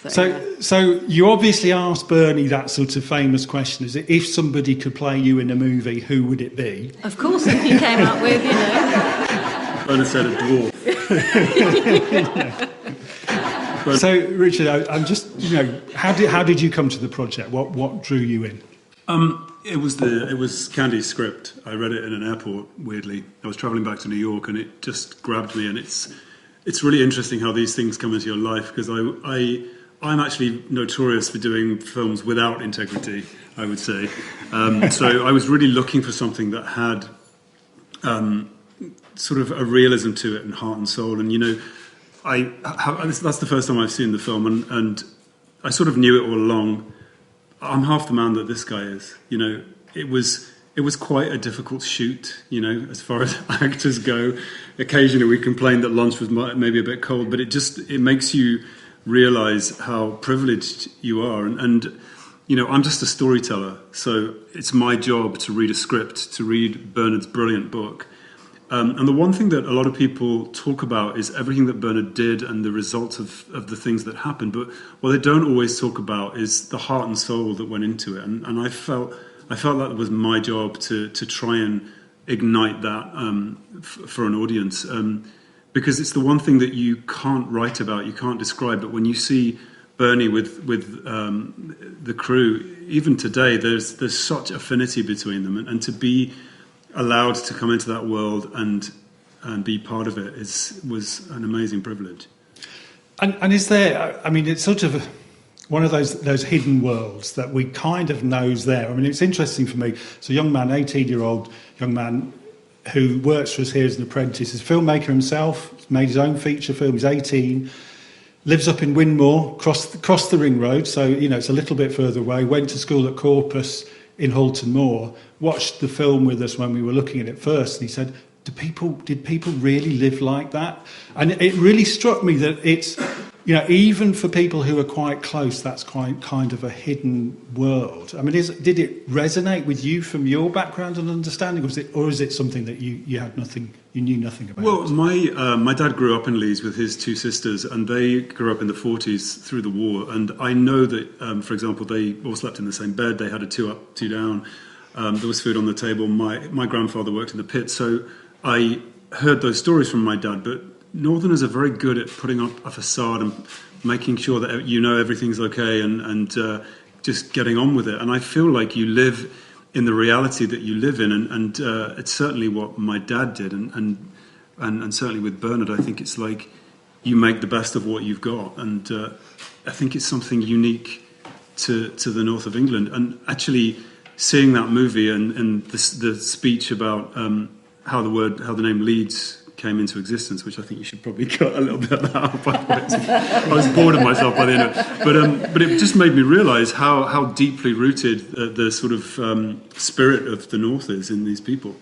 So you obviously asked Bernie that sort of famous question, is it, if somebody could play you in a movie, who would it be? Of course, and he came up with, Bernie said a dwarf. So, Richard, I'm just, how did you come to the project? What drew you in? It was Candy's script. I read it in an airport, weirdly. I was travelling back to New York and it just grabbed me, and it's really interesting how these things come into your life, because I'm actually notorious for doing films without integrity, I would say. So I was really looking for something that had sort of a realism to it and heart and soul. And, that's the first time I've seen the film, and I sort of knew it all along. I'm half the man that this guy is. It was quite a difficult shoot, as far as actors go. Occasionally we complained that lunch was maybe a bit cold, but it makes you realise how privileged you are. And I'm just a storyteller, so it's my job to read a script, to read Bernard's brilliant book. And the one thing that a lot of people talk about is everything that Bernard did and the results of the things that happened. But what they don't always talk about is the heart and soul that went into it. And I felt like it was my job to try and ignite that for an audience. Because it's the one thing that you can't write about, you can't describe. But when you see Bernie with the crew, even today, there's such affinity between them. And to be allowed to come into that world and be part of it was an amazing privilege. And is there, it's sort of one of those hidden worlds that we kind of knows there. It's interesting for me. It's a young man, 18-year-old young man who works for us here as an apprentice. He's a filmmaker himself, he's made his own feature film, he's 18, lives up in Whinmoor, crossed the ring road, so, it's a little bit further away, went to school at Corpus in Halton Moor, watched the film with us when we were looking at it first, and he said, did people really live like that? And it really struck me that it's, even for people who are quite close, that's quite kind of a hidden world. Did it resonate with you from your background and understanding, or is it something that you knew nothing about? Well, my dad grew up in Leeds with his two sisters, and they grew up in the 40s through the war. And I know that, for example, they all slept in the same bed. They had a 2 up, 2 down. There was food on the table. My grandfather worked in the pit, so I heard those stories from my dad. But Northerners are very good at putting up a facade and making sure that everything's okay and just getting on with it. And I feel like you live in the reality that you live in, and it's certainly what my dad did, and certainly with Bernard, I think it's like you make the best of what you've got, and I think it's something unique to the north of England. And actually, seeing that movie and the speech about how the name Leeds came into existence, which I think you should probably cut a little bit of that out. I was bored of myself by the end of it. But it just made me realise how deeply rooted the sort of spirit of the North is in these people.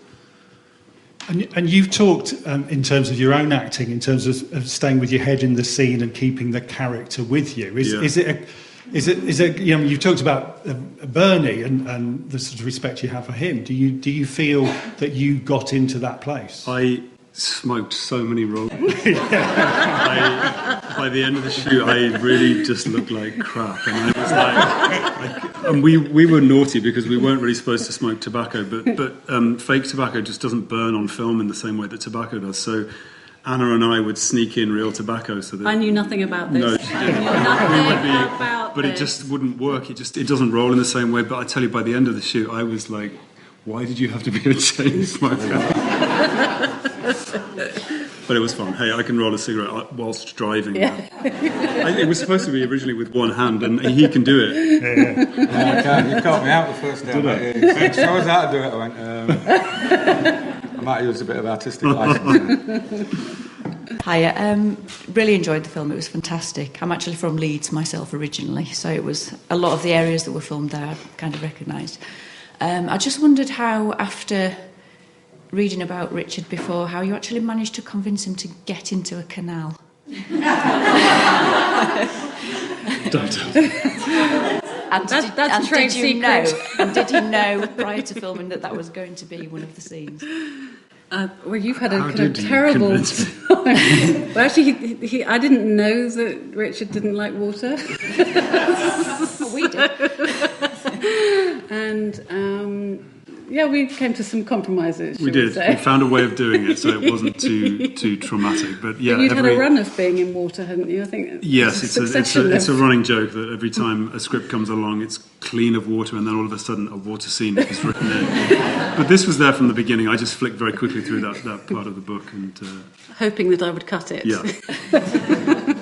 And you've talked in terms of your own acting, in terms of staying with your head in the scene and keeping the character with you. Is it you've talked about Bernie and the sort of respect you have for him. Do you feel that you got into that place? I smoked so many rolls. By the end of the shoot, I really just looked like crap, and I was like and we were naughty because we weren't really supposed to smoke tobacco, but fake tobacco just doesn't burn on film in the same way that tobacco does. So Anna and I would sneak in real tobacco. So that I knew nothing about this. No, she didn't. I knew nothing about but this. It just wouldn't work. It doesn't roll in the same way. But I tell you, by the end of the shoot, I was like, why did you have to be a chain smoker? But it was fun. Hey, I can roll a cigarette whilst driving. Yeah. It was supposed to be originally with one hand, and he can do it. Yeah, you caught me out the first day. It shows how to do it. I went, I might use a bit of artistic license. Hiya, really enjoyed the film. It was fantastic. I'm actually from Leeds myself originally, so it was a lot of the areas that were filmed there I kind of recognised. I just wondered how, after reading about Richard before, how you actually managed to convince him to get into a canal. Don't. That's a trade secret. And did he know prior to filming that was going to be one of the scenes? Well, you've had a How kind of did you terrible convince me? time. Well, actually, I didn't know that Richard didn't like water. We did. And yeah, we came to some compromises. We did. Say. We found a way of doing it so it wasn't too traumatic. But yeah, But you'd had a run of being in water, hadn't you? I think. Yes, it's a of- running joke that every time a script comes along, it's clean of water, and then all of a sudden a water scene is written in. But this was there from the beginning. I just flicked very quickly through that part of the book, and hoping that I would cut it. yeah.